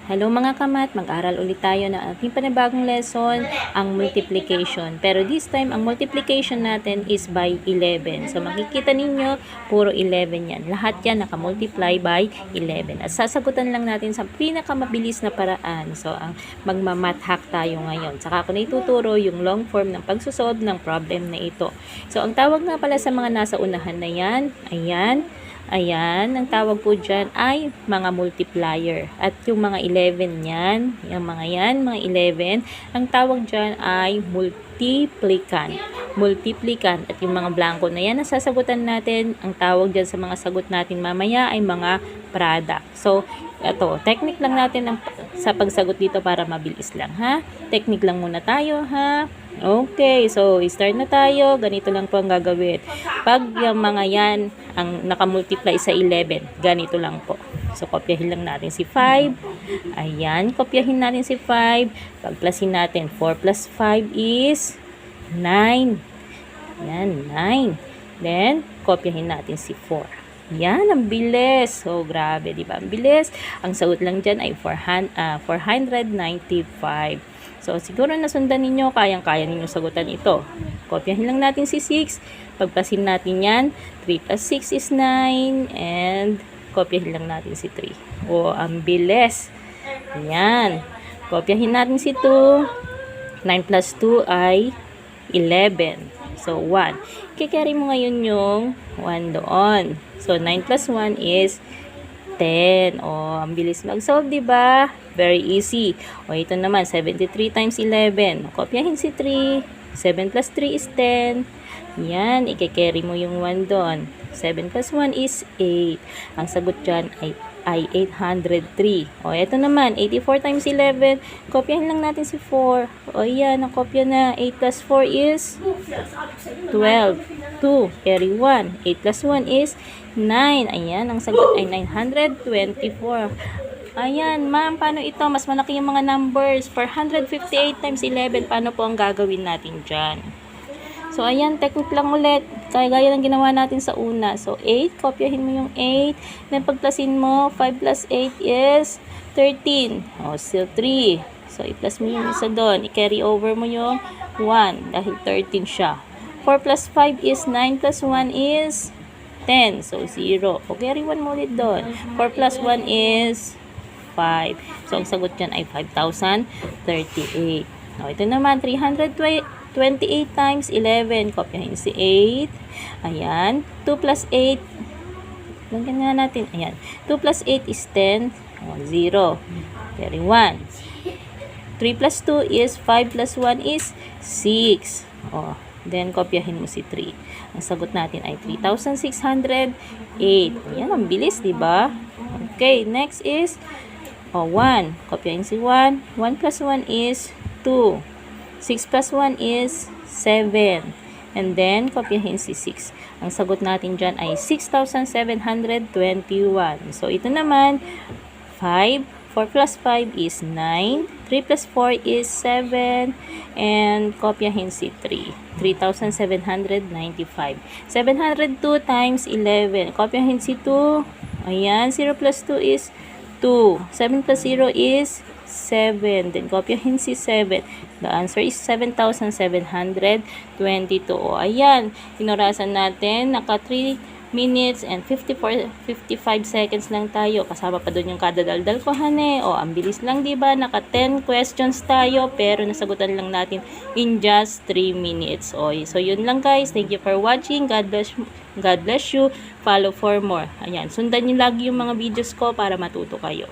Hello mga kamat, mag-aral ulit tayo ng ating panibagong lesson, ang multiplication. Pero this time, ang multiplication natin is by 11. So makikita ninyo, puro 11 yan. Lahat yan nakamultiply by 11. At sasagutan lang natin sa pinakamabilis na paraan. So ang magmamath hack tayo ngayon. Saka ako na ituturo yung long form ng pagsusolve ng problem na ito. So ang tawag nga pala sa mga nasa unahan na yan, ayan, ang tawag po dyan ay mga multiplier. At yung mga 11 yan, mga 11, ang tawag dyan ay multiplicand. At yung mga blanco na yan, nasasagutan natin, ang tawag dyan sa mga sagot natin mamaya ay mga product. So, ito, technique lang natin sa pagsagot dito para mabilis lang, ha? Technique lang muna tayo, ha? Okay, so start na tayo. Ganito lang po ang gagawin. Pag yung mga yan ang nakamultiply sa 11, ganito lang po. So, kopyahin lang natin si 5. Ayan, kopyahin natin si 5. Pagplasin natin, 4 plus 5 is 9. Yan, 9. Then, kopyahin natin si 4. Yan, ang bilis. So, grabe, di ba? Ang bilis. Ang sagot lang dyan ay 495. So, siguro nasundan ninyo, kayang-kaya ninyo sagutan ito. Kopyahin lang natin si 6. Pagplasin natin yan, 3 plus 6 is 9. And, kopyahin lang natin si 3. O, ang bilis. Yan. Kopyahin natin si 2. 9 plus 2 ay 11. So, 1. Kikari mo ngayon yung 1 doon. So, 9 plus 1 is 10. O, ang bilis mag-solve, diba? Very easy. O, ito naman, 73 times 11. Kopyahin si 3. 7 plus 3 is 10. Yan, i-carry mo yung 1 doon. 7 plus 1 is 8. Ang sagot dyan ay 803. O, ito naman, 84 times 11. Kopyahin lang natin si 4. O, yan, ang kopya na. 8 plus 4 is 12. 2, carry 1. 8 plus 1 is 9. Ayan, ang sagot ay 924. Ayan, ma'am, paano ito? Mas malaki yung mga numbers. 458 times 11, paano po ang gagawin natin dyan? So, ayan, technique lang ulit. Kaya gaya ng ginawa natin sa una. So, 8, kopyahin mo yung 8. Then, pagplasin mo, 5 plus 8 is 13. O, still 3. So, i-plus mo yung isa doon. I-carry over mo yung 1 dahil 13 siya. 4 plus 5 is 9 plus 1 is 10. So, 0. O, carry 1 mo ulit doon. 4 plus 1 is 5. So, ang sagot dyan ay 5,038. O, ito naman, 328 times 11. Kopyahin si 8. Ayan. 2 plus 8. Lagyan nga natin. Ayan. 2 plus 8 is 10. O, 0. Carry 1. 3 plus 2 is 5 plus 1 is 6. O, then, kopyahin mo si 3. Ang sagot natin ay 3,608. Ayan, ang bilis, diba? Okay, next is 1. Kopyahin si 1. 1 plus 1 is 2. 6 plus 1 is 7. And then, kopyahin si 6. Ang sagot natin dyan ay 6,721. So, ito naman, 5. 4 plus 5 is 9. 3 plus 4 is 7. And, kopyahin si 3. 3,795. 702 times 11. Kopyahin si 2. Ayan, 0 plus 2 is 2. 7 plus 0 is 7. Then, kopyahin si 7. The answer is 7,722. O, ayan. Inorasan natin. Naka 3 minutes and 55 seconds lang tayo. Kasama pa doon yung kadadaldal ko, hane. O, ang bilis lang, diba? Naka 10 questions tayo, pero nasagutan lang natin in just 3 minutes. O, so, yun lang, guys. Thank you for watching. God bless you. Follow for more. Ayan. Sundan niyo lagi yung mga videos ko para matuto kayo.